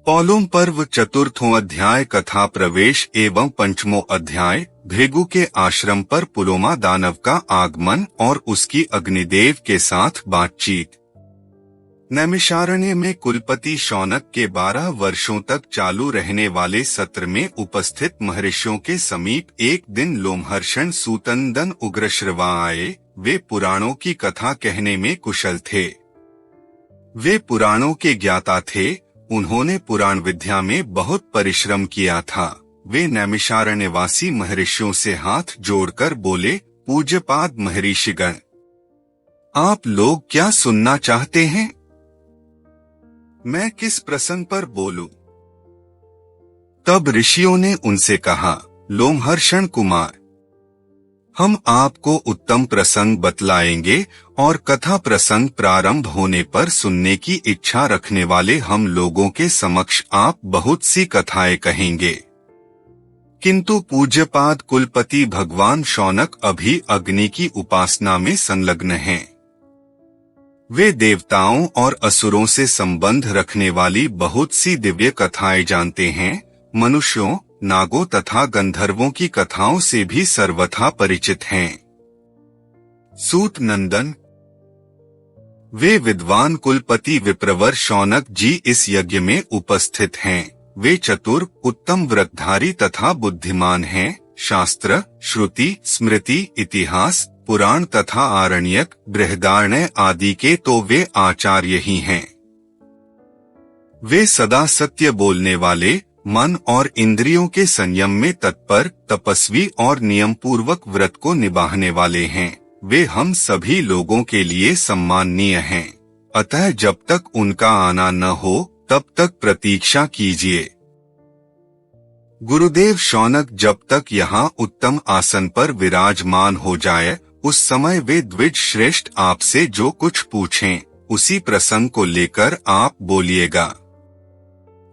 पौलोम पर्व चतुर्थों अध्याय कथा प्रवेश एवं पंचमों अध्याय भृगु के आश्रम पर पुलोमा दानव का आगमन और उसकी अग्निदेव के साथ बातचीत। नैमिषारण्य में कुलपति शौनक के 12 वर्षों तक चालू रहने वाले सत्र में उपस्थित महर्षियों के समीप एक दिन लोमहर्षण सूतनंदन उग्रश्रवा आए। वे पुराणों की कथा कहने में कुशल थे। वे पुराणों के ज्ञाता थे। उन्होंने पुराण विद्या में बहुत परिश्रम किया था। वे नैमिषारण्यवासी महर्षियों से हाथ जोड़कर बोले, पूज्यपाद महर्षिगण, आप लोग क्या सुनना चाहते हैं? मैं किस प्रसंग पर बोलूं? तब ऋषियों ने उनसे कहा, लोमहर्षण कुमार, हम आपको उत्तम प्रसंग बतलाएंगे और कथा प्रसंग प्रारंभ होने पर सुनने की इच्छा रखने वाले हम लोगों के समक्ष आप बहुत सी कथाएं कहेंगे। किंतु पूज्यपाद कुलपति भगवान शौनक अभी अग्नि की उपासना में संलग्न हैं। वे देवताओं और असुरों से संबंध रखने वाली बहुत सी दिव्य कथाएं जानते हैं। मनुष्यों, नागों तथा गंधर्वों की कथाओं से भी सर्वथा परिचित हैं। सूत नंदन, वे विद्वान कुलपति विप्रवर शौनक जी इस यज्ञ में उपस्थित हैं। वे चतुर, उत्तम व्रतधारी तथा बुद्धिमान हैं। शास्त्र, श्रुति, स्मृति, इतिहास, पुराण तथा आरण्यक, बृहदारण्य आदि के तो वे आचार्य ही हैं। वे सदा सत्य बोलने वाले, मन और इंद्रियों के संयम में तत्पर, तपस्वी और नियम पूर्वक व्रत को निभाने वाले हैं। वे हम सभी लोगों के लिए सम्माननीय हैं। अतः जब तक उनका आना न हो तब तक प्रतीक्षा कीजिए। गुरुदेव शौनक जब तक यहाँ उत्तम आसन पर विराजमान हो जाए, उस समय वे द्विज श्रेष्ठ आपसे जो कुछ पूछें, उसी प्रसंग को लेकर आप बोलिएगा।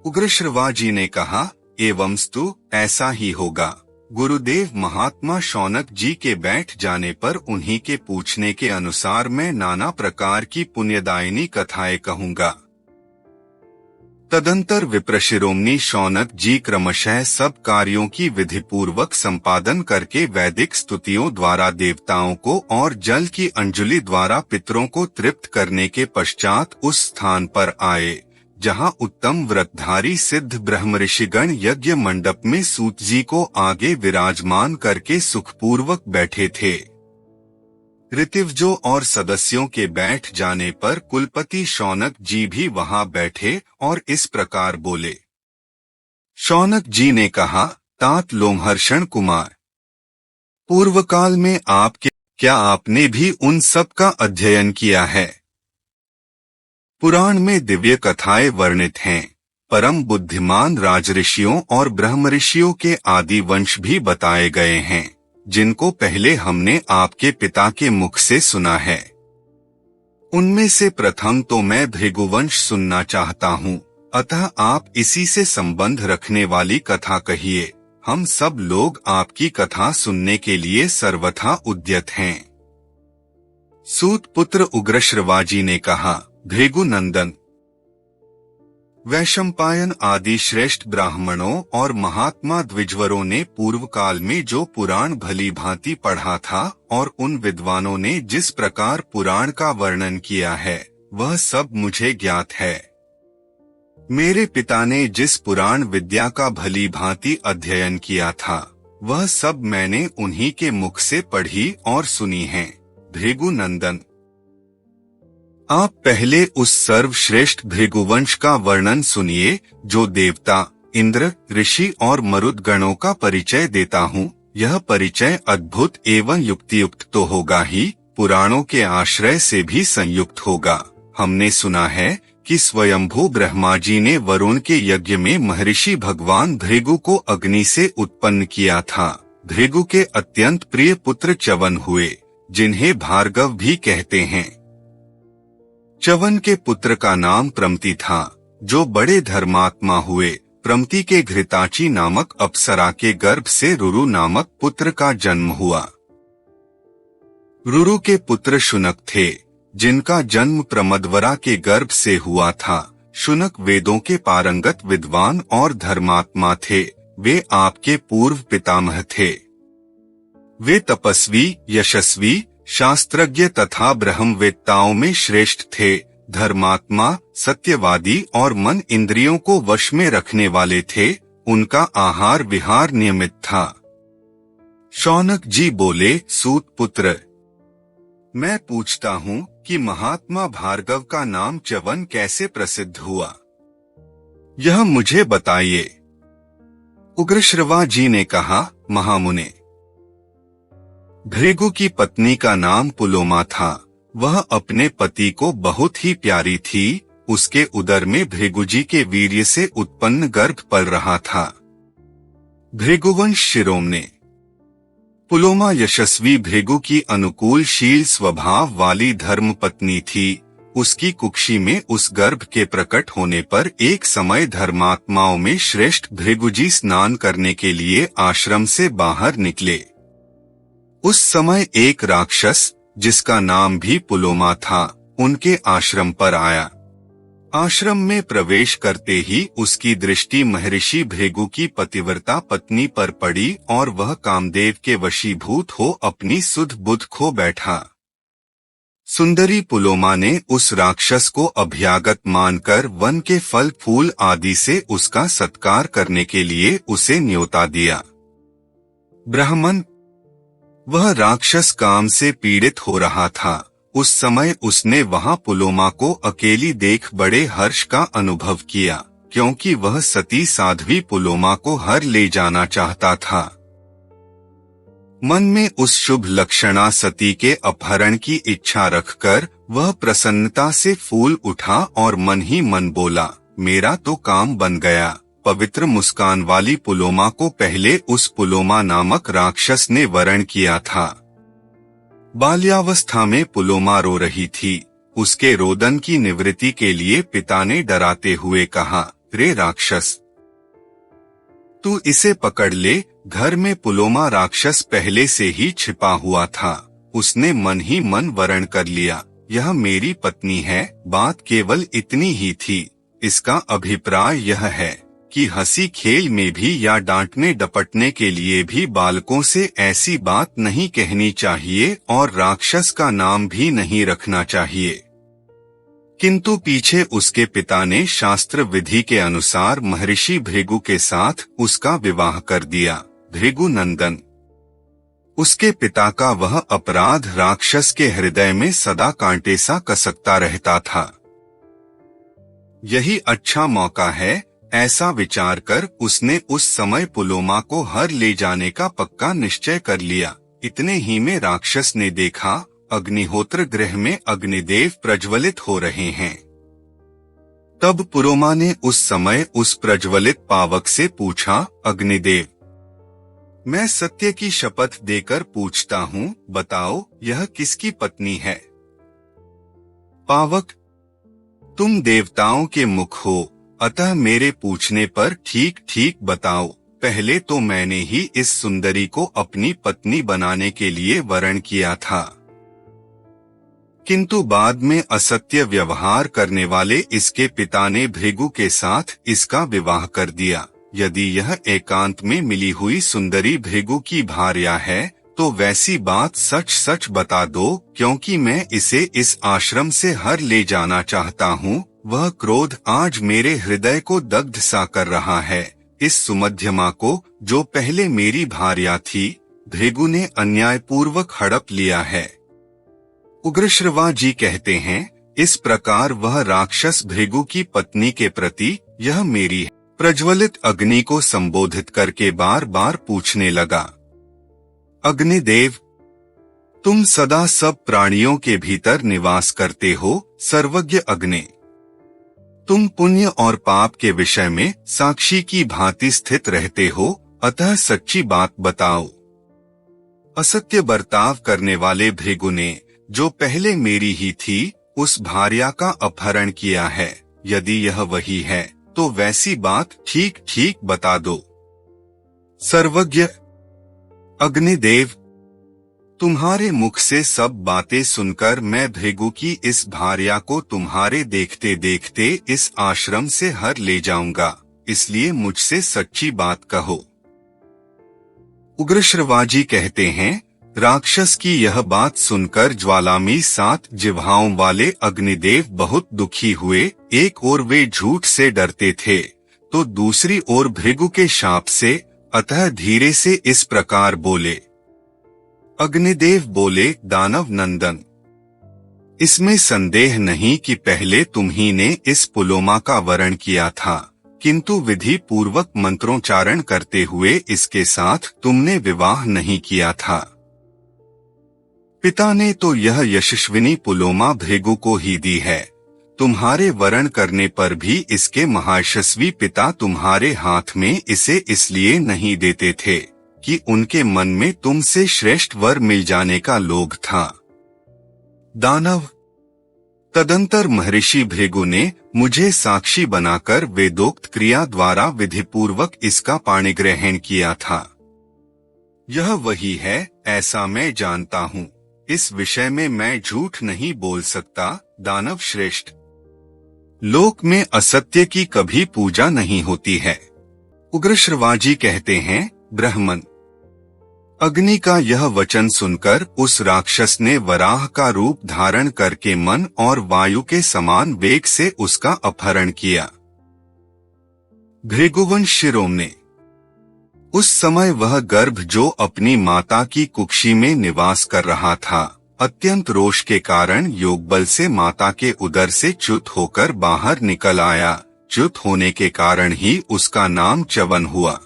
उग्रश्रवा जी ने कहा, एवंस्तु, ऐसा ही होगा। गुरुदेव महात्मा शौनक जी के बैठ जाने पर उन्हीं के पूछने के अनुसार मैं नाना प्रकार की पुण्यदायिनी कथाएं कहूँगा। तदंतर विप्रशिरोमणि शौनक जी क्रमशः सब कार्यों की विधिपूर्वक संपादन करके वैदिक स्तुतियों द्वारा देवताओं को और जल की अंजलि द्वारा पितरों को तृप्त करने के पश्चात उस स्थान पर आए जहाँ उत्तम व्रतधारी सिद्ध ब्रह्मऋषिगण यज्ञ मंडप में सूत जी को आगे विराजमान करके सुखपूर्वक बैठे थे। ऋतिव्जों और सदस्यों के बैठ जाने पर कुलपति शौनक जी भी वहां बैठे और इस प्रकार बोले। शौनक जी ने कहा, तात लोमहर्षण कुमार, पूर्व काल में क्या आपने भी उन सब का अध्ययन किया है? पुराण में दिव्य कथाएं वर्णित हैं। परम बुद्धिमान राजऋषियों और ब्रह्मऋषियों के आदि वंश भी बताए गए हैं, जिनको पहले हमने आपके पिता के मुख से सुना है। उनमें से प्रथम तो मैं भृगुवंश सुनना चाहता हूँ, अतः आप इसी से संबंध रखने वाली कथा कहिए। हम सब लोग आपकी कथा सुनने के लिए सर्वथा उद्यत हैं। सूत पुत्र उग्रश्रवा जी ने कहा, भृगु नंदन, वैशंपायन आदि श्रेष्ठ ब्राह्मणों और महात्मा द्विजवरों ने पूर्व काल में जो पुराण भली भांति पढ़ा था और उन विद्वानों ने जिस प्रकार पुराण का वर्णन किया है, वह सब मुझे ज्ञात है। मेरे पिता ने जिस पुराण विद्या का भली भांति अध्ययन किया था, वह सब मैंने उन्हीं के मुख से पढ़ी और सुनी है। भृगु नंदन, आप पहले उस सर्वश्रेष्ठ भृगुवंश का वर्णन सुनिए जो देवता, इंद्र, ऋषि और मरुद गणों का परिचय देता हूँ। यह परिचय अद्भुत एवं युक्तियुक्त तो होगा ही, पुराणों के आश्रय से भी संयुक्त होगा। हमने सुना है कि स्वयंभू ब्रह्मा जी ने वरुण के यज्ञ में महर्षि भगवान भृगु को अग्नि से उत्पन्न किया था। भृगु के अत्यंत प्रिय पुत्र च्यवन हुए, जिन्हें भार्गव भी कहते हैं। च्यवन के पुत्र का नाम प्रमति था, जो बड़े धर्मात्मा हुए। प्रमति के घृताची नामक अप्सरा के गर्भ से रुरु नामक पुत्र का जन्म हुआ। रुरु के पुत्र शुनक थे, जिनका जन्म प्रमदवरा के गर्भ से हुआ था। शुनक वेदों के पारंगत विद्वान और धर्मात्मा थे। वे आपके पूर्व पितामह थे। वे तपस्वी, यशस्वी, शास्त्रज्ञ तथा ब्रह्मवेत्ताओं में श्रेष्ठ थे। धर्मात्मा, सत्यवादी और मन इंद्रियों को वश में रखने वाले थे। उनका आहार विहार नियमित था। शौनक जी बोले, सूत पुत्र, मैं पूछता हूँ कि महात्मा भार्गव का नाम च्यवन कैसे प्रसिद्ध हुआ, यह मुझे बताइए। उग्रश्रवा जी ने कहा, महामुने, भृगु की पत्नी का नाम पुलोमा था। वह अपने पति को बहुत ही प्यारी थी। उसके उदर में भृगुजी के वीर्य से उत्पन्न गर्भ पल रहा था। भृगुवंश शिरोमणे। पुलोमा यशस्वी भृगु की अनुकूलशील स्वभाव वाली धर्म पत्नी थी। उसकी कुक्षी में उस गर्भ के प्रकट होने पर एक समय धर्मात्माओं में श्रेष्ठ भृगुजी स्नान करने के लिए आश्रम से बाहर निकले। उस समय एक राक्षस, जिसका नाम भी पुलोमा था, उनके आश्रम पर आया। आश्रम में प्रवेश करते ही उसकी दृष्टि महर्षि भृगु की पतिव्रता पत्नी पर पड़ी और वह कामदेव के वशीभूत हो अपनी सुध बुध खो बैठा। सुंदरी पुलोमा ने उस राक्षस को अभ्यागत मानकर वन के फल फूल आदि से उसका सत्कार करने के लिए उसे न्योता दिया। ब्राह्मण, वह राक्षस काम से पीड़ित हो रहा था। उस समय उसने वहां पुलोमा को अकेली देख बड़े हर्ष का अनुभव किया, क्योंकि वह सती साध्वी पुलोमा को हर ले जाना चाहता था। मन में उस शुभ लक्षणा सती के अपहरण की इच्छा रखकर वह प्रसन्नता से फूल उठा और मन ही मन बोला, मेरा तो काम बन गया। पवित्र मुस्कान वाली पुलोमा को पहले उस पुलोमा नामक राक्षस ने वरण किया था। बाल्यावस्था में पुलोमा रो रही थी। उसके रोदन की निवृत्ति के लिए पिता ने डराते हुए कहा, रे राक्षस, तू इसे पकड़ ले। घर में पुलोमा राक्षस पहले से ही छिपा हुआ था। उसने मन ही मन वरण कर लिया, यह मेरी पत्नी है। बात केवल इतनी ही थी। इसका अभिप्राय यह है कि हंसी खेल में भी या डांटने डपटने के लिए भी बालकों से ऐसी बात नहीं कहनी चाहिए और राक्षस का नाम भी नहीं रखना चाहिए। किंतु पीछे उसके पिता ने शास्त्र विधि के अनुसार महर्षि भृगु के साथ उसका विवाह कर दिया। भृगु नंदन। उसके पिता का वह अपराध राक्षस के हृदय में सदा कांटे सा कसकता रहता था। यही अच्छा मौका है, ऐसा विचार कर उसने उस समय पुलोमा को हर ले जाने का पक्का निश्चय कर लिया। इतने ही में राक्षस ने देखा, अग्निहोत्र गृह में अग्निदेव प्रज्वलित हो रहे हैं। तब पुलोमा ने उस समय उस प्रज्वलित पावक से पूछा, अग्निदेव, मैं सत्य की शपथ देकर पूछता हूँ, बताओ यह किसकी पत्नी है? पावक, तुम देवताओं के मुख हो, अतः मेरे पूछने पर ठीक ठीक बताओ। पहले तो मैंने ही इस सुंदरी को अपनी पत्नी बनाने के लिए वरण किया था, किंतु बाद में असत्य व्यवहार करने वाले इसके पिता ने भृगु के साथ इसका विवाह कर दिया। यदि यह एकांत में मिली हुई सुंदरी भृगु की भार्या है तो वैसी बात सच सच बता दो, क्योंकि मैं इसे इस आश्रम से हर ले जाना चाहता हूँ। वह क्रोध आज मेरे हृदय को दग्ध सा कर रहा है। इस सुमध्यमा को, जो पहले मेरी भार्या थी, भृगु ने अन्यायपूर्वक हड़प लिया है। उग्रश्रवा जी कहते हैं, इस प्रकार वह राक्षस भृगु की पत्नी के प्रति, यह मेरी है, प्रज्वलित अग्नि को संबोधित करके बार बार पूछने लगा, अग्निदेव, तुम सदा सब प्राणियों के भीतर निवास करते हो। सर्वज्ञ अग्नि, तुम पुण्य और पाप के विषय में साक्षी की भांति स्थित रहते हो, अतः सच्ची बात बताओ। असत्य बर्ताव करने वाले भृगु ने, जो पहले मेरी ही थी, उस भार्या का अपहरण किया है। यदि यह वही है तो वैसी बात ठीक ठीक बता दो। सर्वज्ञ अग्निदेव, तुम्हारे मुख से सब बातें सुनकर मैं भृगु की इस भार्या को तुम्हारे देखते देखते इस आश्रम से हर ले जाऊंगा, इसलिए मुझसे सच्ची बात कहो। उग्रश्रवाजी कहते हैं, राक्षस की यह बात सुनकर ज्वालामी 7 जिह्वाओं वाले अग्निदेव बहुत दुखी हुए। एक ओर वे झूठ से डरते थे तो दूसरी ओर भृगु के शाप से, अतः धीरे से इस प्रकार बोले। अग्निदेव बोले, दानव नंदन, इसमें संदेह नहीं कि पहले तुम ही ने इस पुलोमा का वरण किया था, किंतु विधि पूर्वक मंत्रोच्चारण करते हुए इसके साथ तुमने विवाह नहीं किया था। पिता ने तो यह यशस्विनी पुलोमा भृगु को ही दी है। तुम्हारे वरण करने पर भी इसके महायशस्वी पिता तुम्हारे हाथ में इसे इसलिए नहीं देते थे कि उनके मन में तुमसे श्रेष्ठ वर मिल जाने का लोभ था। दानव, तदंतर महर्षि भृगु ने मुझे साक्षी बनाकर वेदोक्त क्रिया द्वारा विधिपूर्वक इसका पाणिग्रहण किया था। यह वही है, ऐसा मैं जानता हूँ। इस विषय में मैं झूठ नहीं बोल सकता। दानव श्रेष्ठ, लोक में असत्य की कभी पूजा नहीं होती है। उग्रश्रवाजी कहते हैं, ब्राह्मण, अग्नि का यह वचन सुनकर उस राक्षस ने वराह का रूप धारण करके मन और वायु के समान वेग से उसका अपहरण किया। भृगुवंश शिरोमणि, उस समय वह गर्भ जो अपनी माता की कुक्षी में निवास कर रहा था, अत्यंत रोष के कारण योगबल से माता के उदर से च्युत होकर बाहर निकल आया। च्युत होने के कारण ही उसका नाम च्यवन हुआ।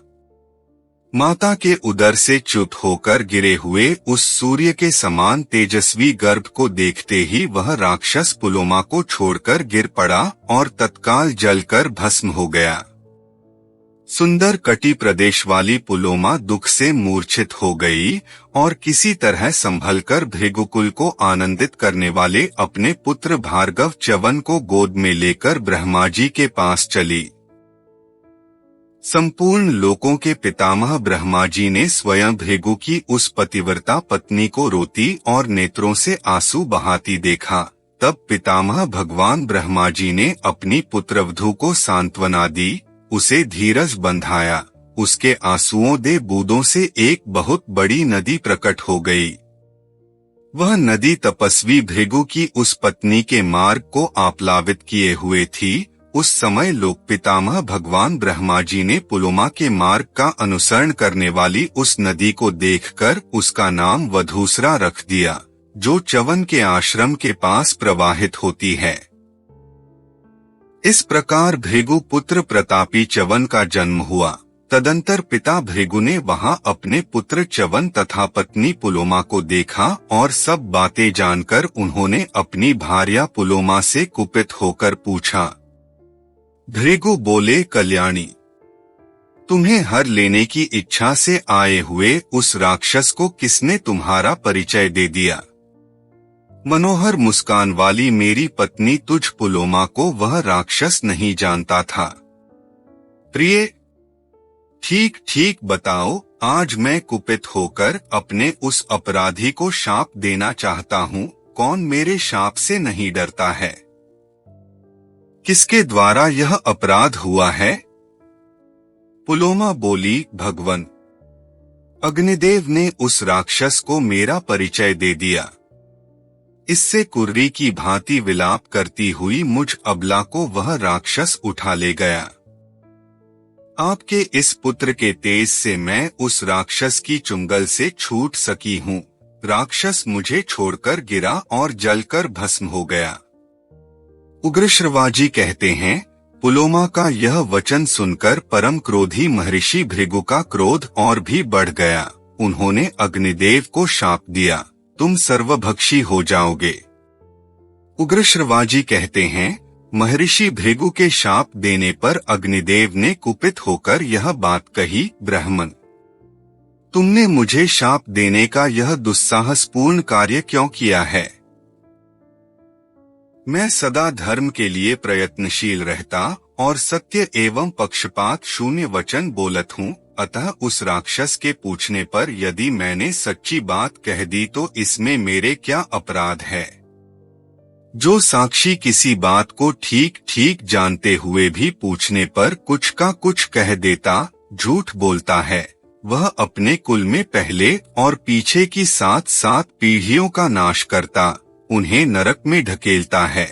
माता के उदर से च्युत होकर गिरे हुए उस सूर्य के समान तेजस्वी गर्भ को देखते ही वह राक्षस पुलोमा को छोड़कर गिर पड़ा और तत्काल जलकर भस्म हो गया। सुंदर कटी प्रदेश वाली पुलोमा दुख से मूर्छित हो गई और किसी तरह संभलकर भृगुकुल को आनंदित करने वाले अपने पुत्र भार्गव च्यवन को गोद में लेकर ब्रह्मा जी के पास चली। संपूर्ण लोकों के पितामह ब्रह्मा जी ने स्वयं भृगु की उस पतिव्रता पत्नी को रोती और नेत्रों से आंसू बहाती देखा। तब पितामह भगवान ब्रह्मा जी ने अपनी पुत्रवधू को सांत्वना दी, उसे धीरज बंधाया। उसके आंसुओं दे बूंदों से एक बहुत बड़ी नदी प्रकट हो गई। वह नदी तपस्वी भृगु की उस पत्नी के मार्ग को आप्लावित किए हुए थी। उस समय लोक पितामह भगवान ब्रह्मा जी ने पुलोमा के मार्ग का अनुसरण करने वाली उस नदी को देखकर उसका नाम वधूसरा रख दिया, जो च्यवन के आश्रम के पास प्रवाहित होती है। इस प्रकार भृगु पुत्र प्रतापी च्यवन का जन्म हुआ। तदंतर पिता भृगु ने वहां अपने पुत्र च्यवन तथा पत्नी पुलोमा को देखा और सब बातें जानकर उन्होंने अपनी भार्या पुलोमा से कुपित होकर पूछा। भृगु बोले, कल्याणी, तुम्हें हर लेने की इच्छा से आए हुए उस राक्षस को किसने तुम्हारा परिचय दे दिया? मनोहर मुस्कान वाली मेरी पत्नी तुझ पुलोमा को वह राक्षस नहीं जानता था। प्रिय, ठीक ठीक बताओ, आज मैं कुपित होकर अपने उस अपराधी को शाप देना चाहता हूँ। कौन मेरे शाप से नहीं डरता है? किसके द्वारा यह अपराध हुआ है? पुलोमा बोली, भगवन, अग्निदेव ने उस राक्षस को मेरा परिचय दे दिया। इससे कुर्री की भांति विलाप करती हुई मुझ अबला को वह राक्षस उठा ले गया। आपके इस पुत्र के तेज से मैं उस राक्षस की चुंगल से छूट सकी हूँ। राक्षस मुझे छोड़कर गिरा और जलकर भस्म हो गया। उग्रश्रवाजी कहते हैं, पुलोमा का यह वचन सुनकर परम क्रोधी महर्षि भृगु का क्रोध और भी बढ़ गया। उन्होंने अग्निदेव को शाप दिया, तुम सर्वभक्षी हो जाओगे। उग्रश्रवाजी कहते हैं, महर्षि भृगु के शाप देने पर अग्निदेव ने कुपित होकर यह बात कही, ब्राह्मण, तुमने मुझे शाप देने का यह दुस्साहसपूर्ण कार्य क्यों किया है? मैं सदा धर्म के लिए प्रयत्नशील रहता और सत्य एवं पक्षपात शून्य वचन बोलत हूँ। अतः उस राक्षस के पूछने पर यदि मैंने सच्ची बात कह दी तो इसमें मेरे क्या अपराध है? जो साक्षी किसी बात को ठीक ठीक जानते हुए भी पूछने पर कुछ का कुछ कह देता, झूठ बोलता है, वह अपने कुल में पहले और पीछे की 7-7 पीढ़ियों का नाश करता, उन्हें नरक में ढकेलता है।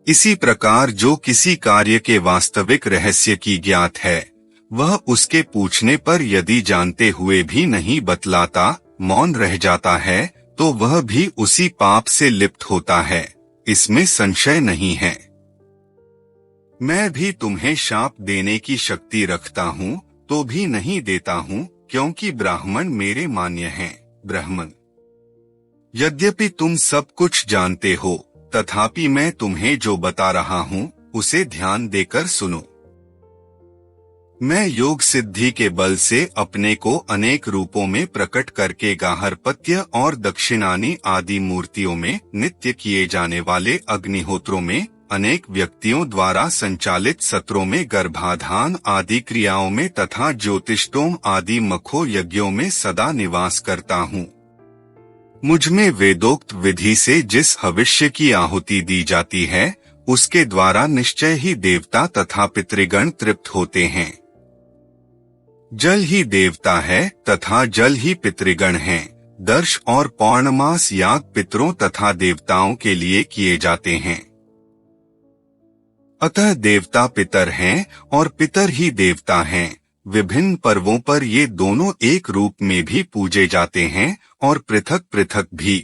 इसी प्रकार जो किसी कार्य के वास्तविक रहस्य की ज्ञात है, वह उसके पूछने पर यदि जानते हुए भी नहीं बतलाता, मौन रह जाता है, तो वह भी उसी पाप से लिप्त होता है, इसमें संशय नहीं है। मैं भी तुम्हें शाप देने की शक्ति रखता हूँ, तो भी नहीं देता हूँ, क्योंकि ब्राह्मण मेरे मान्य हैं। ब्राह्मण, यद्यपि तुम सब कुछ जानते हो, तथापि मैं तुम्हें जो बता रहा हूँ, उसे ध्यान देकर सुनो। मैं योग सिद्धि के बल से अपने को अनेक रूपों में प्रकट करके गार्हपत्य और दक्षिणानी आदि मूर्तियों में, नित्य किए जाने वाले अग्निहोत्रों में, अनेक व्यक्तियों द्वारा संचालित सत्रों में, गर्भाधान आदि क्रियाओं में तथा ज्योतिष्टोम आदि मखो यज्ञों में सदा निवास करता हूँ। मुझमें वेदोक्त विधि से जिस हविष्य की आहुति दी जाती है, उसके द्वारा निश्चय ही देवता तथा पितृगण तृप्त होते हैं। जल ही देवता है तथा जल ही पितृगण हैं। दर्श और पौर्णमास याग पितरों तथा देवताओं के लिए किए जाते हैं। अतः देवता पितर हैं और पितर ही देवता हैं। विभिन्न पर्वों पर ये दोनों एक रूप में भी पूजे जाते हैं और पृथक पृथक भी।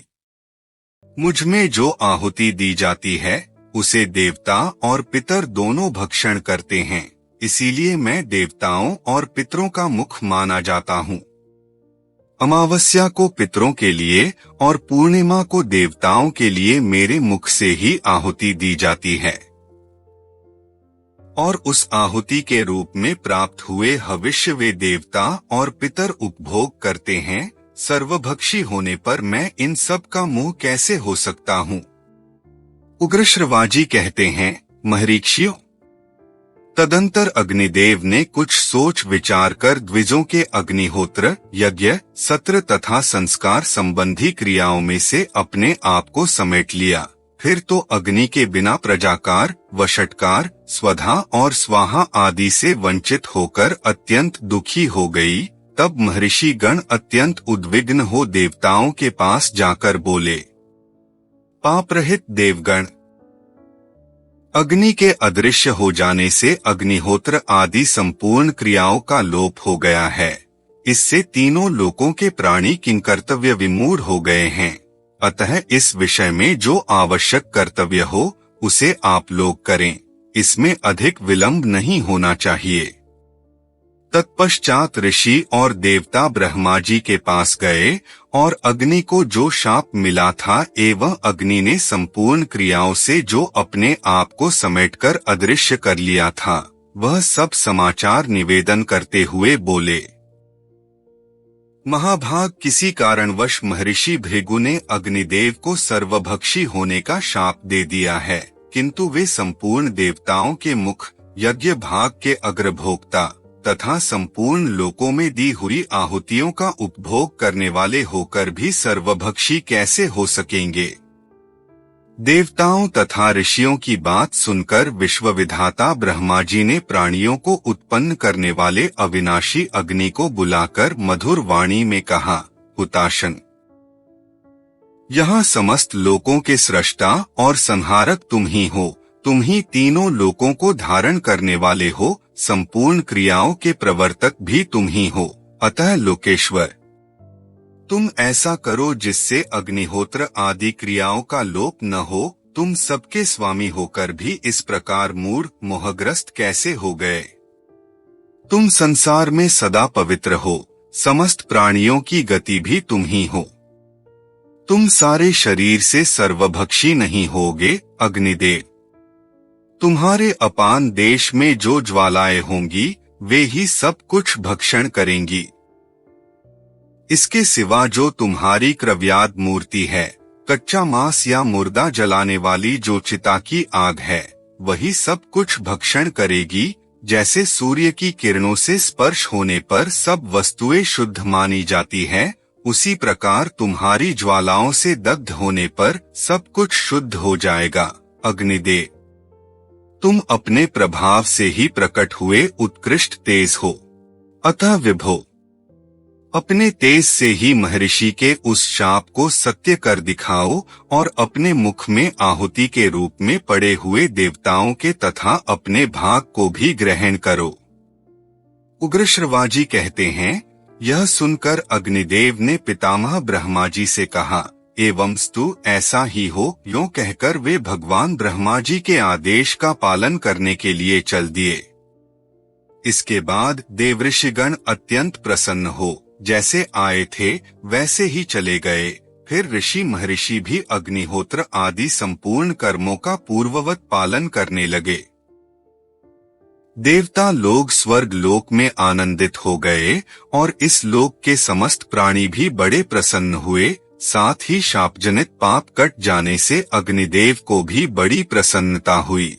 मुझमें जो आहुति दी जाती है, उसे देवता और पितर दोनों भक्षण करते हैं, इसीलिए मैं देवताओं और पितरों का मुख माना जाता हूँ। अमावस्या को पितरों के लिए और पूर्णिमा को देवताओं के लिए मेरे मुख से ही आहुति दी जाती है, और उस आहुति के रूप में प्राप्त हुए हविष्य वे देवता और पितर उपभोग करते हैं। सर्वभक्षी होने पर मैं इन सब का मुंह कैसे हो सकता हूँ? उग्रश्रवाजी कहते हैं, महरीक्षियों, तदंतर अग्निदेव ने कुछ सोच विचार कर द्विजों के अग्निहोत्र, यज्ञ, सत्र तथा संस्कार संबंधी क्रियाओं में से अपने आप को समेट लिया। फिर तो अग्नि के बिना प्रजाकार, वषटकार, स्वधा और स्वाहा आदि से वंचित होकर अत्यंत दुखी हो गई। तब महर्षि गण अत्यंत उद्विग्न हो देवताओं के पास जाकर बोले, पापरहित देवगण, अग्नि के अदृश्य हो जाने से अग्निहोत्र आदि संपूर्ण क्रियाओं का लोप हो गया है। इससे तीनों लोकों के प्राणी किंकर्तव्य विमूढ़ हो गए हैं। अतः इस विषय में जो आवश्यक कर्तव्य हो, उसे आप लोग करें। इसमें अधिक विलंब नहीं होना चाहिए। तत्पश्चात ऋषि और देवता ब्रह्मा जी के पास गए और अग्नि को जो शाप मिला था एवं अग्नि ने संपूर्ण क्रियाओं से जो अपने आप को समेटकर अदृश्य कर लिया था, वह सब समाचार निवेदन करते हुए बोले, महाभाग, किसी कारणवश महर्षि भृगु ने अग्निदेव को सर्वभक्षी होने का शाप दे दिया है, किंतु वे संपूर्ण देवताओं के मुख, यज्ञ भाग के अग्रभोक्ता तथा संपूर्ण लोकों में दी हुई आहुतियों का उपभोग करने वाले होकर भी सर्वभक्षी कैसे हो सकेंगे? देवताओं तथा ऋषियों की बात सुनकर विश्वविधाता ब्रह्मा जी ने प्राणियों को उत्पन्न करने वाले अविनाशी अग्नि को बुलाकर मधुर वाणी में कहा, हुताशन, यहाँ समस्त लोकों के सृष्टा और संहारक तुम ही हो। तुम ही तीनों लोकों को धारण करने वाले हो। संपूर्ण क्रियाओं के प्रवर्तक भी तुम ही हो। अतः लोकेश्वर, तुम ऐसा करो जिससे अग्निहोत्र आदि क्रियाओं का लोप न हो। तुम सबके स्वामी होकर भी इस प्रकार मूढ़ मोहग्रस्त कैसे हो गए? तुम संसार में सदा पवित्र हो। समस्त प्राणियों की गति भी तुम ही हो। तुम सारे शरीर से सर्वभक्षी नहीं होगे। अग्निदेव, तुम्हारे अपान देश में जो ज्वालाएं होंगी, वे ही सब कुछ भक्षण करेंगी। इसके सिवा जो तुम्हारी क्रव्याद मूर्ति है, कच्चा मांस या मुर्दा जलाने वाली जो चिता की आग है, वही सब कुछ भक्षण करेगी। जैसे सूर्य की किरणों से स्पर्श होने पर सब वस्तुएं शुद्ध मानी जाती है, उसी प्रकार तुम्हारी ज्वालाओं से दग्ध होने पर सब कुछ शुद्ध हो जाएगा। अग्निदेव, तुम अपने प्रभाव से ही प्रकट हुए उत्कृष्ट तेज हो, अतः विभो, अपने तेज से ही महर्षि के उस शाप को सत्य कर दिखाओ और अपने मुख में आहुति के रूप में पड़े हुए देवताओं के तथा अपने भाग को भी ग्रहण करो। उग्रश्रवाजी कहते हैं, यह सुनकर अग्निदेव ने पितामह ब्रह्मा जी से कहा, एवं स्तु ऐसा ही हो। यूं कहकर वे भगवान ब्रह्मा जी के आदेश का पालन करने के लिए चल दिए। इसके बाद देवऋषिगण अत्यंत प्रसन्न हो, जैसे आए थे वैसे ही चले गए। फिर ऋषि महर्षि भी अग्निहोत्र आदि संपूर्ण कर्मों का पूर्ववत पालन करने लगे। देवता लोग स्वर्ग लोक में आनंदित हो गए और इस लोक के समस्त प्राणी भी बड़े प्रसन्न हुए। साथ ही शापजनित पाप कट जाने से अग्निदेव को भी बड़ी प्रसन्नता हुई।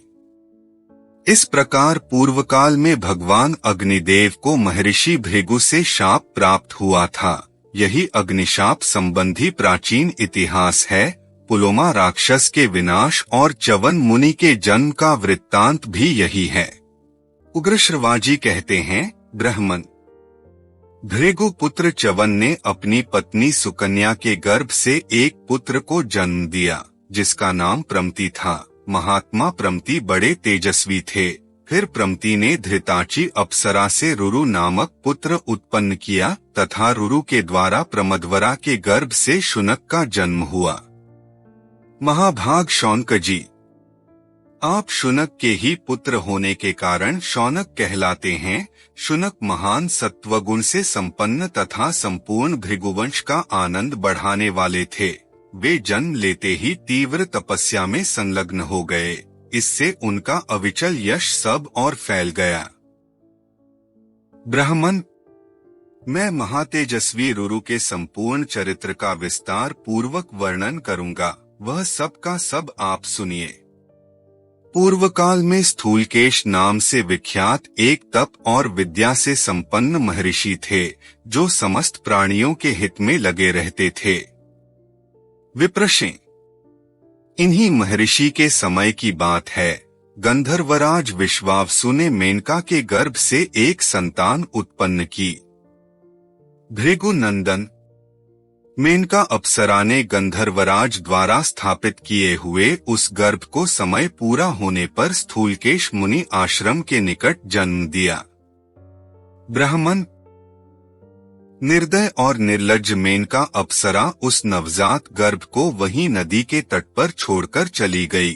इस प्रकार पूर्व काल में भगवान अग्निदेव को महर्षि भृगु से शाप प्राप्त हुआ था। यही अग्निशाप संबंधी प्राचीन इतिहास है। पुलोमा राक्षस के विनाश और च्यवन मुनि के जन्म का वृत्तांत भी यही है। उग्रश्रवाजी कहते हैं, ब्राह्मण, भृगु पुत्र च्यवन ने अपनी पत्नी सुकन्या के गर्भ से एक पुत्र को जन्म दिया, जिसका नाम प्रमति था। महात्मा प्रमति बड़े तेजस्वी थे। फिर प्रमति ने धृताची अप्सरा से रुरु नामक पुत्र उत्पन्न किया तथा रुरु के द्वारा प्रमदवरा के गर्भ से शुनक का जन्म हुआ। महाभाग शौनक जी, आप शुनक के ही पुत्र होने के कारण शौनक कहलाते हैं। शुनक महान सत्वगुण से संपन्न तथा संपूर्ण भृगुवंश का आनंद बढ़ाने वाले थे। वे जन्म लेते ही तीव्र तपस्या में संलग्न हो गए। इससे उनका अविचल यश सब और फैल गया। ब्राह्मण, मैं महातेजस्वी रुरु के संपूर्ण चरित्र का विस्तार पूर्वक वर्णन करूंगा, वह सब का सब आप सुनिए। पूर्व काल में स्थूलकेश नाम से विख्यात एक तप और विद्या से संपन्न महर्षि थे, जो समस्त प्राणियों के हित में लगे रहते थे। विप्रशे, इन्हीं महर्षि के समय की बात है। गंधर्वराज विश्वावसु ने मेनका के गर्भ से एक संतान उत्पन्न की। भृगु नंदन मेनका अप्सरा ने गंधर्वराज द्वारा स्थापित किए हुए उस गर्भ को समय पूरा होने पर स्थूलकेश मुनि आश्रम के निकट जन्म दिया। ब्राह्मण, निर्दय और निर्लज्ज मेनका अप्सरा उस नवजात गर्भ को वहीं नदी के तट पर छोड़कर चली गई।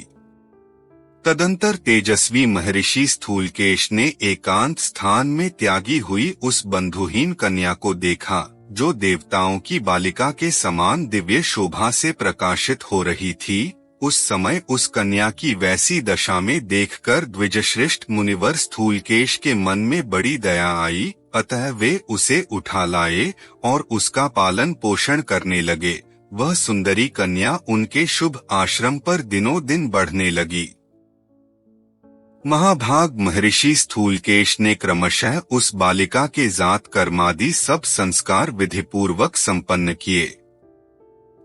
तदंतर तेजस्वी महर्षि स्थूलकेश ने एकांत स्थान में त्यागी हुई उस बंधुहीन कन्या को देखा, जो देवताओं की बालिका के समान दिव्य शोभा से प्रकाशित हो रही थी। उस समय उस कन्या की वैसी दशा में देखकर द्विजश्रेष्ठ मुनिवर स्थूलकेश के मन में बड़ी दया आई, अतः वे उसे उठा लाए और उसका पालन पोषण करने लगे। वह सुंदरी कन्या उनके शुभ आश्रम पर दिनों दिन बढ़ने लगी। महाभाग महर्षि स्थूलकेश ने क्रमशः उस बालिका के जात कर्मादि सब संस्कार विधिपूर्वक संपन्न किए।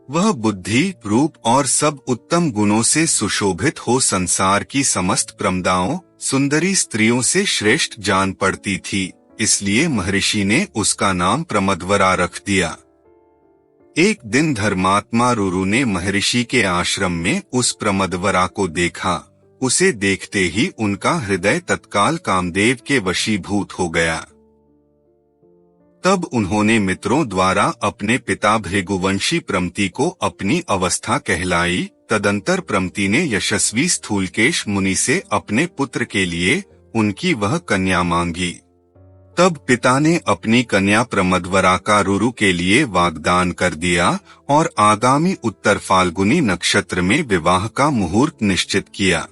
वह बुद्धि, रूप और सब उत्तम गुणों से सुशोभित हो संसार की समस्त प्रमदाओं, सुंदरी स्त्रियों से श्रेष्ठ जान पड़ती थी। इसलिए महर्षि ने उसका नाम प्रमदवरा रख दिया। एक दिन धर्मात्मा रुरु ने महर्षि के आश्रम में उस प्रमदवरा को देखा। उसे देखते ही उनका हृदय तत्काल कामदेव के वशीभूत हो गया। तब उन्होंने मित्रों द्वारा अपने पिता भृगुवंशी प्रमति को अपनी अवस्था कहलाई। तदंतर प्रमति ने यशस्वी स्थूलकेश मुनि से अपने पुत्र के लिए उनकी वह कन्या मांगी। तब पिता ने अपनी कन्या प्रमदवरा का रुरु के लिए वाग्दान कर दिया और आगामी उत्तर फाल्गुनी नक्षत्र में विवाह का मुहूर्त निश्चित किया।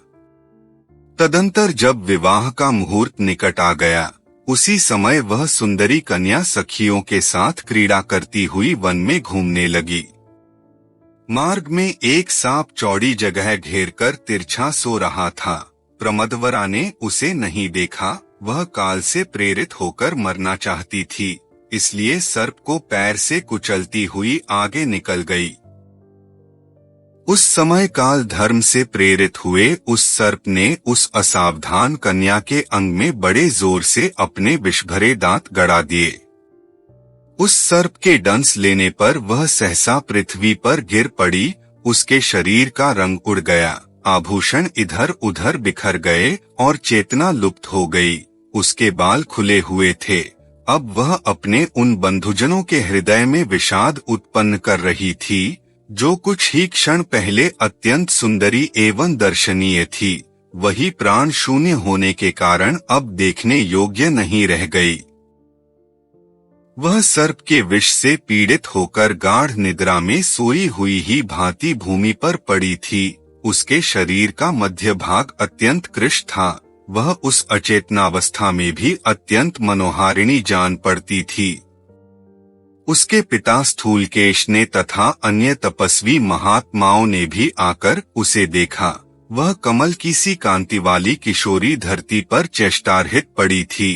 तदंतर जब विवाह का मुहूर्त निकट आ गया, उसी समय वह सुंदरी कन्या सखियों के साथ क्रीड़ा करती हुई वन में घूमने लगी। मार्ग में एक सांप चौड़ी जगह घेरकर तिरछा सो रहा था। प्रमदवरा ने उसे नहीं देखा। वह काल से प्रेरित होकर मरना चाहती थी, इसलिए सर्प को पैर से कुचलती हुई आगे निकल गई। उस समय काल धर्म से प्रेरित हुए उस सर्प ने उस असावधान कन्या के अंग में बड़े जोर से अपने विषभरे दांत गड़ा दिए। उस सर्प के डंस लेने पर वह सहसा पृथ्वी पर गिर पड़ी। उसके शरीर का रंग उड़ गया, आभूषण इधर उधर बिखर गए और चेतना लुप्त हो गई। उसके बाल खुले हुए थे। अब वह अपने उन बंधुजनों के हृदय में विषाद उत्पन्न कर रही थी, जो कुछ ही क्षण पहले अत्यंत सुंदरी एवं दर्शनीय थी। वही प्राण शून्य होने के कारण अब देखने योग्य नहीं रह गई। वह सर्प के विष से पीड़ित होकर गाढ़ निद्रा में सोई हुई ही भांति भूमि पर पड़ी थी। उसके शरीर का मध्य भाग अत्यंत कृश था। वह उस अचेतनावस्था में भी अत्यंत मनोहारिणी जान पड़ती थी। उसके पिता स्थूलकेश ने तथा अन्य तपस्वी महात्माओं ने भी आकर उसे देखा। वह कमल की सी कांति वाली किशोरी धरती पर चेष्टारहित पड़ी थी।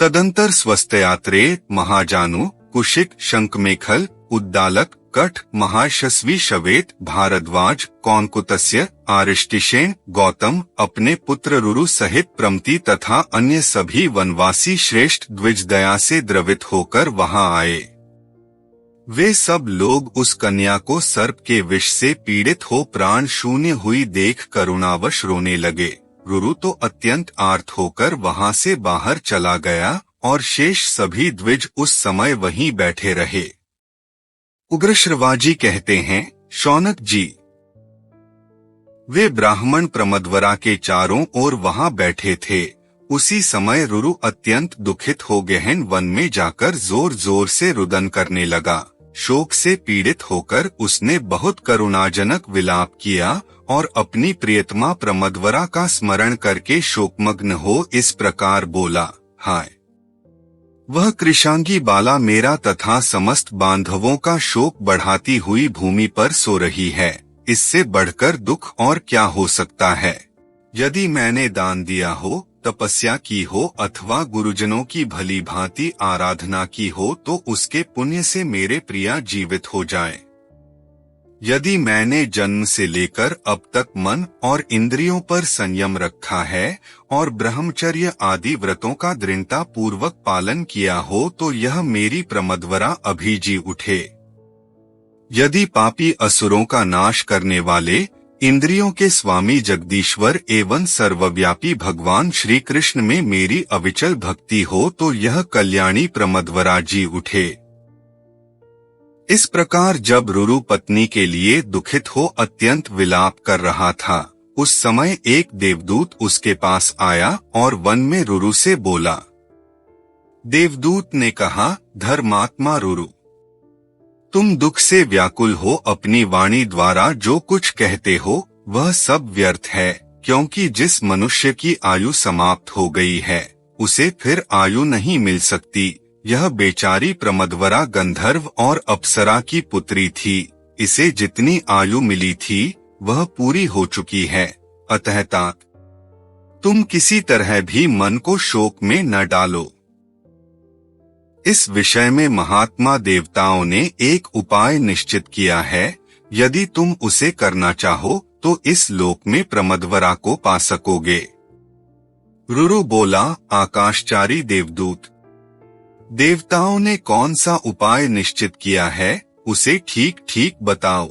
तदंतर स्वस्त्यात्रे, महाजानु, कुशिक, शंखमेखल, उद्दालक, कठ, महायशस्वी शवेत, भारद्वाज, कौनकुतस्य, आरिष्टिशेन, गौतम अपने पुत्र रुरु सहित प्रमति तथा अन्य सभी वनवासी श्रेष्ठ द्विज दया से द्रवित होकर वहां आए। वे सब लोग उस कन्या को सर्प के विष से पीड़ित हो प्राण शून्य हुई देख करुणावश रोने लगे। रुरु तो अत्यंत आर्त होकर वहां से बाहर चला गया और शेष सभी द्विज उस समय वहीं बैठे रहे। उग्रश्रवाजी कहते हैं, शौनक जी, वे ब्राह्मण प्रमदवरा के चारों ओर वहां बैठे थे। उसी समय रुरु अत्यंत दुखित हो गहन वन में जाकर जोर जोर से रुदन करने लगा। शोक से पीड़ित होकर उसने बहुत करुणाजनक विलाप किया और अपनी प्रियतमा प्रमदवरा का स्मरण करके शोकमग्न हो इस प्रकार बोला, हाय, वह कृशांगी बाला मेरा तथा समस्त बांधवों का शोक बढ़ाती हुई भूमि पर सो रही है। इससे बढ़कर दुख और क्या हो सकता है। यदि मैंने दान दिया हो, तपस्या की हो अथवा गुरुजनों की भली भांति आराधना की हो तो उसके पुण्य से मेरे प्रिया जीवित हो जाएं। यदि मैंने जन्म से लेकर अब तक मन और इंद्रियों पर संयम रखा है और ब्रह्मचर्य आदि व्रतों का दृढ़ता पूर्वक पालन किया हो तो यह मेरी प्रमदवरा अभी जी उठे। यदि पापी असुरों का नाश करने वाले, इंद्रियों के स्वामी जगदीश्वर एवं सर्वव्यापी भगवान श्री कृष्ण में मेरी अविचल भक्ति हो तो यह कल्याणी प्रमदवरा जी उठे। इस प्रकार जब रुरु पत्नी के लिए दुखित हो अत्यंत विलाप कर रहा था, उस समय एक देवदूत उसके पास आया और वन में रुरु से बोला। देवदूत ने कहा, धर्मात्मा रुरु, तुम दुख से व्याकुल हो। अपनी वाणी द्वारा जो कुछ कहते हो वह सब व्यर्थ है, क्योंकि जिस मनुष्य की आयु समाप्त हो गई है उसे फिर आयु नहीं मिल सकती। यह बेचारी प्रमदवरा गंधर्व और अप्सरा की पुत्री थी। इसे जितनी आयु मिली थी वह पूरी हो चुकी है। अतः तात, तुम किसी तरह भी मन को शोक में न डालो। इस विषय में महात्मा देवताओं ने एक उपाय निश्चित किया है। यदि तुम उसे करना चाहो तो इस लोक में प्रमदवरा को पा सकोगे। रुरु बोला, आकाशचारी देवदूत, देवताओं ने कौन सा उपाय निश्चित किया है, उसे ठीक ठीक बताओ।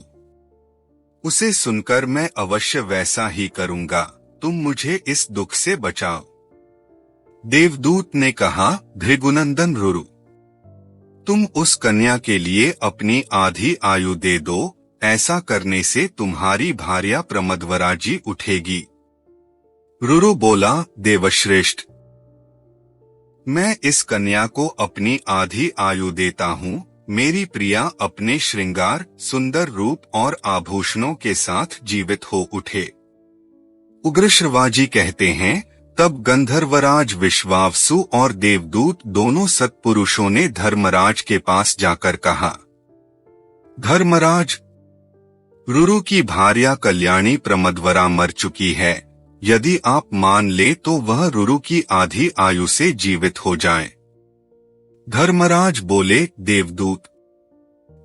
उसे सुनकर मैं अवश्य वैसा ही करूंगा। तुम मुझे इस दुख से बचाओ। देवदूत ने कहा, भृगुनंदन रुरु, तुम उस कन्या के लिए अपनी आधी आयु दे दो। ऐसा करने से तुम्हारी भार्या प्रमदवरा जी उठेगी। रुरु बोला, देवश्रेष्ठ, मैं इस कन्या को अपनी आधी आयु देता हूँ। मेरी प्रिया अपने श्रृंगार, सुंदर रूप और आभूषणों के साथ जीवित हो उठे। उग्रश्रवाजी कहते हैं, तब गंधर्वराज विश्वावसु और देवदूत दोनों सत्पुरुषों ने धर्मराज के पास जाकर कहा, धर्मराज, रुरु की भार्या कल्याणी प्रमदवरा मर चुकी है। यदि आप मान ले तो वह रुरु की आधी आयु से जीवित हो जाए। धर्मराज बोले, देवदूत,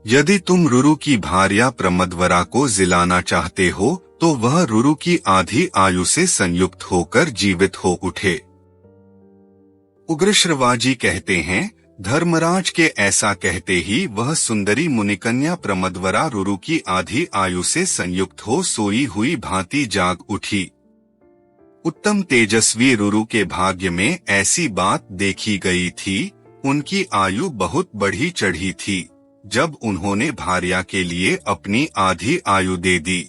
यदि तुम रुरु की भार्या प्रमदवरा को जिलाना चाहते हो तो वह रुरु की आधी आयु से संयुक्त होकर जीवित हो उठे। उग्रश्रवाजी कहते हैं, धर्मराज के ऐसा कहते ही वह सुंदरी मुनिकन्या प्रमदवरा रुरु की आधी आयु से संयुक्त हो सोई हुई भांति जाग उठी। उत्तम तेजस्वी रुरु के भाग्य में ऐसी बात देखी गई थी। उनकी आयु बहुत बढ़ी चढ़ी थी। जब उन्होंने भार्या के लिए अपनी आधी आयु दे दी,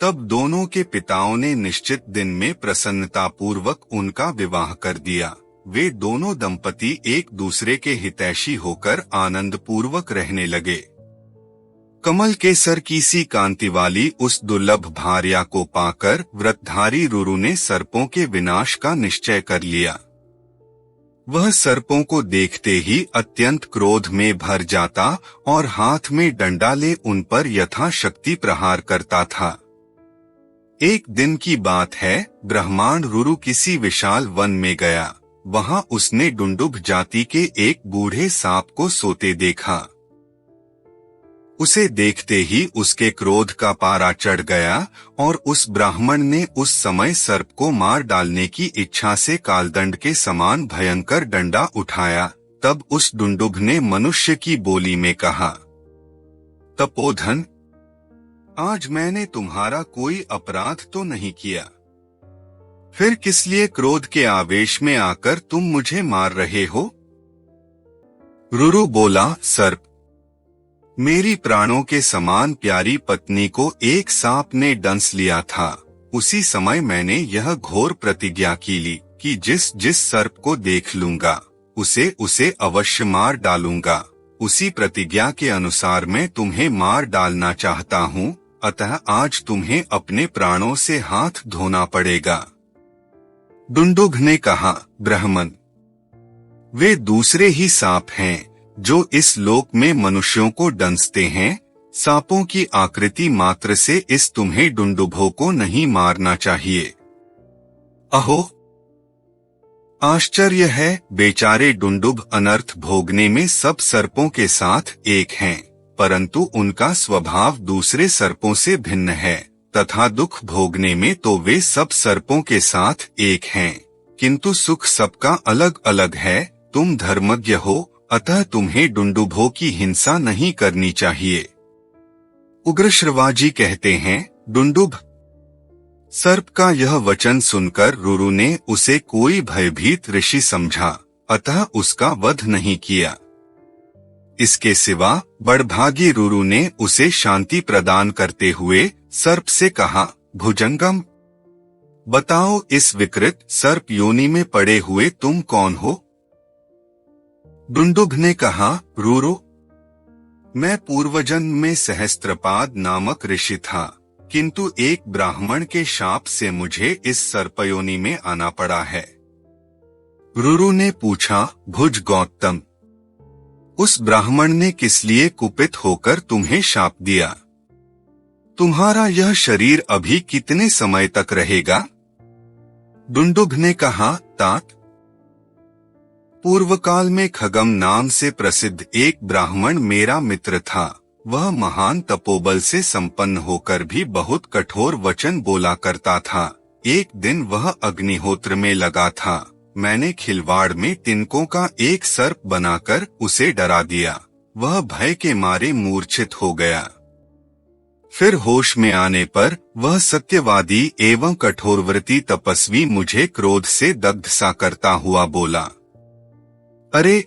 तब दोनों के पिताओं ने निश्चित दिन में प्रसन्नतापूर्वक उनका विवाह कर दिया। वे दोनों दंपति एक दूसरे के हितैषी होकर आनंद पूर्वक रहने लगे। कमल के सर की सी कांति वाली उस दुर्लभ भार्या को पाकर व्रतधारी रुरु ने सर्पों के विनाश का निश्चय कर लिया। वह सर्पों को देखते ही अत्यंत क्रोध में भर जाता और हाथ में डंडा ले उन पर यथाशक्ति प्रहार करता था। एक दिन की बात है, ब्रह्मांड रुरु किसी विशाल वन में गया। वहां उसने डुंडुभ जाति के एक बूढ़े सांप को सोते देखा। उसे देखते ही उसके क्रोध का पारा चढ़ गया और उस ब्राह्मण ने उस समय सर्प को मार डालने की इच्छा से कालदंड के समान भयंकर डंडा उठाया। तब उस डुंडुभ ने मनुष्य की बोली में कहा, तपोधन, आज मैंने तुम्हारा कोई अपराध तो नहीं किया, फिर किस लिए क्रोध के आवेश में आकर तुम मुझे मार रहे हो? रुरु बोला, सर्प, मेरी प्राणों के समान प्यारी पत्नी को एक सांप ने डंस लिया था। उसी समय मैंने यह घोर प्रतिज्ञा की ली कि जिस जिस सर्प को देख लूंगा उसे उसे अवश्य मार डालूंगा। उसी प्रतिज्ञा के अनुसार मैं तुम्हें मार डालना चाहता हूँ, अतः आज तुम्हें अपने प्राणों से हाथ धोना पड़ेगा। डुंडुभ ने कहा, ब्राह्मण, वे दूसरे ही सांप हैं जो इस लोक में मनुष्यों को डंसते हैं। सांपों की आकृति मात्र से इस तुम्हें डुंडुभों को नहीं मारना चाहिए। अहो, आश्चर्य है, बेचारे डुंडुभ अनर्थ भोगने में सब सर्पों के साथ एक हैं, परंतु उनका स्वभाव दूसरे सर्पों से भिन्न है, तथा दुख भोगने में तो वे सब सर्पों के साथ एक हैं, किंतु सुख सबका अलग अलग है। तुम धर्मज्ञ हो, अतः तुम्हें डुंडुभों की हिंसा नहीं करनी चाहिए। उग्रश्रवाजी कहते हैं, डुंडुभ सर्प का यह वचन सुनकर रुरु ने उसे कोई भयभीत ऋषि समझा, अतः उसका वध नहीं किया। इसके सिवा बड़भागी रुरु ने उसे शांति प्रदान करते हुए सर्प से कहा, भुजंगम, बताओ इस विकृत सर्प योनि में पड़े हुए तुम कौन हो? डुंडुभ ने कहा, रुरु, मैं पूर्वजन्म में सहस्त्रपाद नामक ऋषि था, किंतु एक ब्राह्मण के शाप से मुझे इस सर्पयोनि में आना पड़ा है। रुरु ने पूछा, भुज गौतम, उस ब्राह्मण ने किस लिए कुपित होकर तुम्हें शाप दिया? तुम्हारा यह शरीर अभी कितने समय तक रहेगा? डुंडुभ ने कहा, तात, पूर्व काल में खगम नाम से प्रसिद्ध एक ब्राह्मण मेरा मित्र था। वह महान तपोबल से संपन्न होकर भी बहुत कठोर वचन बोला करता था। एक दिन वह अग्निहोत्र में लगा था। मैंने खिलवाड़ में तिनकों का एक सर्प बनाकर उसे डरा दिया। वह भय के मारे मूर्छित हो गया। फिर होश में आने पर वह सत्यवादी एवं कठोरव्रती तपस्वी मुझे क्रोध से दग्ध सा करता हुआ बोला, अरे,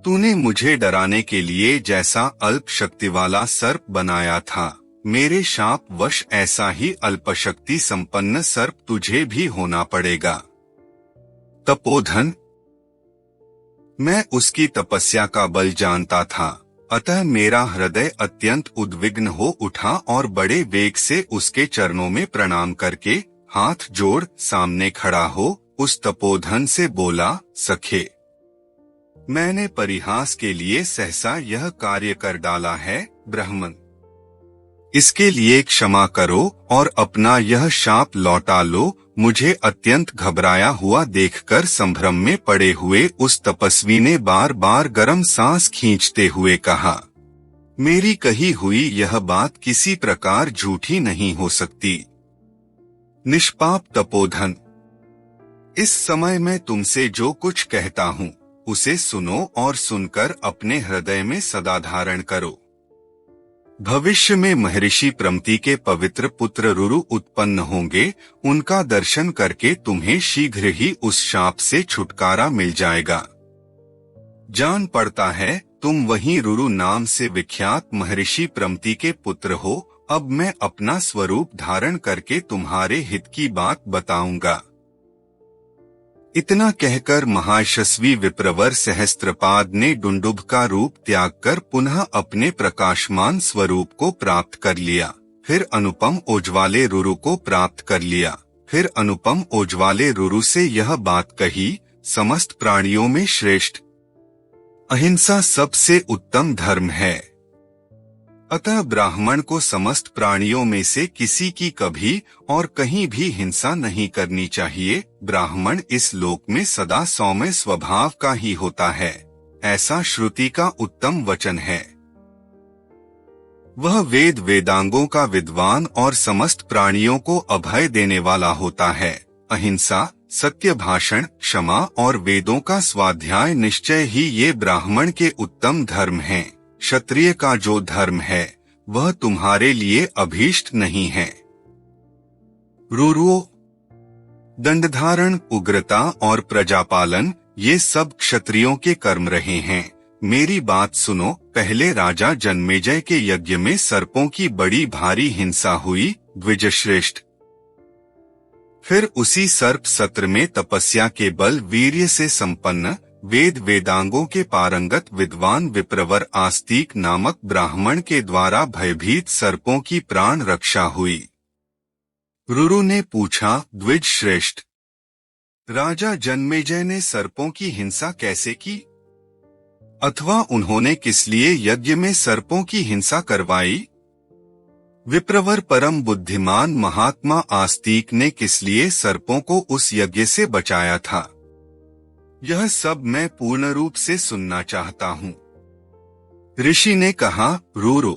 तूने मुझे डराने के लिए जैसा अल्प शक्ति वाला सर्प बनाया था, मेरे शाप वश ऐसा ही अल्पशक्ति संपन्न सर्प तुझे भी होना पड़ेगा। तपोधन, मैं उसकी तपस्या का बल जानता था, अतः मेरा हृदय अत्यंत उद्विग्न हो उठा और बड़े वेग से उसके चरणों में प्रणाम करके हाथ जोड़ सामने खड़ा हो उस तपोधन से बोला, सखे, मैंने परिहास के लिए सहसा यह कार्य कर डाला है। ब्राह्मण, इसके लिए क्षमा करो और अपना यह शाप लौटा लो मुझे अत्यंत घबराया हुआ देखकर संभ्रम में पड़े हुए उस तपस्वी ने बार बार गर्म सांस खींचते हुए कहा, मेरी कही हुई यह बात किसी प्रकार झूठी नहीं हो सकती। निष्पाप तपोधन, इस समय मैं तुमसे जो कुछ कहता हूँ उसे सुनो और सुनकर अपने हृदय में सदा धारण करो। भविष्य में महर्षि प्रमति के पवित्र पुत्र रुरु उत्पन्न होंगे। उनका दर्शन करके तुम्हें शीघ्र ही उस शाप से छुटकारा मिल जाएगा। जान पड़ता है तुम वही रुरु नाम से विख्यात महर्षि प्रमति के पुत्र हो। अब मैं अपना स्वरूप धारण करके तुम्हारे हित की बात बताऊंगा। इतना कहकर महायशस्वी विप्रवर सहस्त्रपाद ने डुंडुभ का रूप त्याग कर पुनः अपने प्रकाशमान स्वरूप को प्राप्त कर लिया। फिर अनुपम ओजवाले रुरु को प्राप्त कर लिया। फिर अनुपम ओजवाले रुरु से यह बात कही, समस्त प्राणियों में श्रेष्ठ अहिंसा सबसे उत्तम धर्म है। अतः ब्राह्मण को समस्त प्राणियों में से किसी की कभी और कहीं भी हिंसा नहीं करनी चाहिए। ब्राह्मण इस लोक में सदा सौम्य स्वभाव का ही होता है, ऐसा श्रुति का उत्तम वचन है। वह वेद वेदांगों का विद्वान और समस्त प्राणियों को अभय देने वाला होता है। अहिंसा, सत्य भाषण, क्षमा और वेदों का स्वाध्याय निश्चय ही ये ब्राह्मण के उत्तम धर्म हैं। क्षत्रिय का जो धर्म है वह तुम्हारे लिए अभीष्ट नहीं है। रुरुओ, दंडधारण, उग्रता और प्रजापालन ये सब क्षत्रियों के कर्म रहे हैं। मेरी बात सुनो। पहले राजा जन्मेजय के यज्ञ में सर्पों की बड़ी भारी हिंसा हुई, द्विजश्रेष्ठ। फिर उसी सर्प सत्र में तपस्या के बल वीर्य से संपन्न वेद वेदांगों के पारंगत विद्वान विप्रवर आस्तिक नामक ब्राह्मण के द्वारा भयभीत सर्पों की प्राण रक्षा हुई। रुरु ने पूछा, द्विज श्रेष्ठ, राजा जन्मेजय ने सर्पों की हिंसा कैसे की? अथवा उन्होंने किस लिए यज्ञ में सर्पों की हिंसा करवाई? विप्रवर परम बुद्धिमान महात्मा आस्तिक ने किस लिए सर्पों को उस यज्ञ से बचाया था? यह सब मैं पूर्ण रूप से सुनना चाहता हूँ। ऋषि ने कहा, रुरु,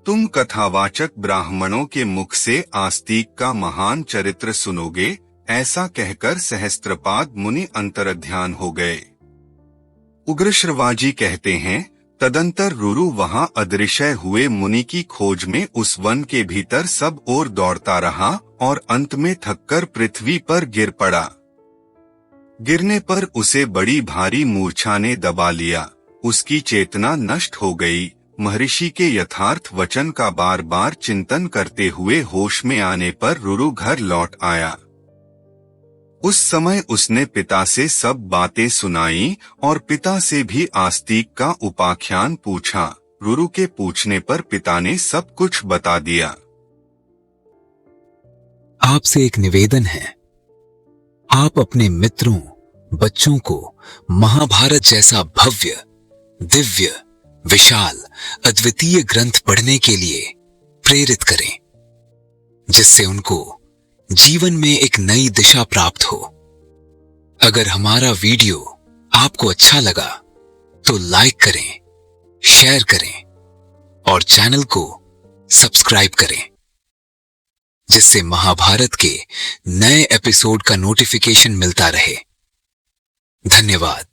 तुम कथावाचक ब्राह्मणों के मुख से आस्तिक का महान चरित्र सुनोगे। ऐसा कहकर सहस्त्रपाद मुनि अंतर्ध्यान हो गए। उग्रश्रवाजी कहते हैं, तदंतर रुरु वहां अदृश्य हुए मुनि की खोज में उस वन के भीतर सब ओर दौड़ता रहा और अंत में थककर पृथ्वी पर गिर पड़ा। गिरने पर उसे बड़ी भारी मूर्छा ने दबा लिया। उसकी चेतना नष्ट हो गई। महर्षि के यथार्थ वचन का बार बार चिंतन करते हुए होश में आने पर रुरु घर लौट आया। उस समय उसने पिता से सब बातें सुनाई और पिता से भी आस्तिक का उपाख्यान पूछा। रुरु के पूछने पर पिता ने सब कुछ बता दिया। आपसे एक निवेदन है, आप अपने मित्रों, बच्चों को महाभारत जैसा भव्य, दिव्य, विशाल, अद्वितीय ग्रंथ पढ़ने के लिए प्रेरित करें, जिससे उनको जीवन में एक नई दिशा प्राप्त हो। अगर हमारा वीडियो आपको अच्छा लगा तो लाइक करें, शेयर करें और चैनल को सब्सक्राइब करें, जिससे महाभारत के नए एपिसोड का नोटिफिकेशन मिलता रहे। धन्यवाद।